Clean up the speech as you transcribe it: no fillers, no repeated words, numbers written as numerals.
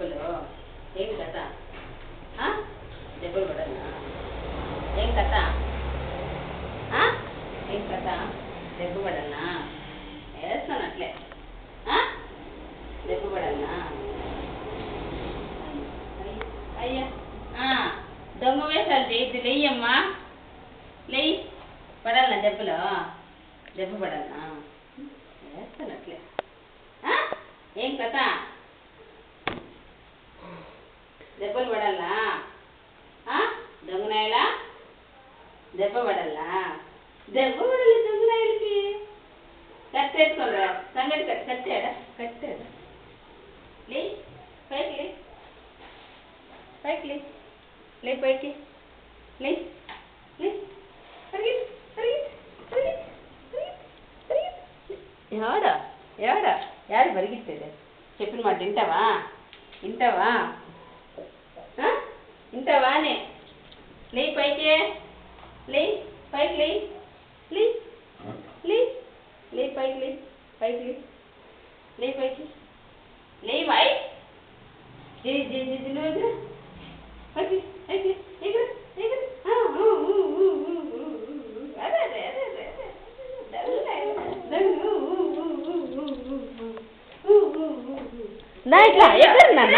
దెబ్బలు ఏం కథ దెబ్బలు పడాలా ఏం కథ ఏం కథ దెబ్బ పడాలనా వేస్తాను అట్లే దెబ్బ పడాలనా అయ్యా దొంగ వేసాలు చేయద్దు లేయ్యమ్మా లేయి పడాలనా దెబ్బలు దెబ్బ పడాలనా వేస్తాను అట్లే ఏం కథ దెబ్బలు పడాలా దొంగనాయలా దెబ్బ పడాలా దెబ్బ పడాలి దొంగనాయలకి కట్టేసుకోరా సంగటి కట్టాడా కట్టాడా లే పైకి లే పైకి లే లే పైకి లే లే ఎవడా ఎవడా యారు పరిగెత్తేది చెప్పిన మాట వింటావా వింటావా వింటావానే లే పైకి లే పైకి లే లే లే లే పైకి లే పైకి లే లే పైకి లే బాయ్ జీ జీ జీ జీ నువ్వు పైకి పైకి ఎగురు ఎగురు అదే అదే అదే అదే నా ఇట్లా ఎగురు నాన్న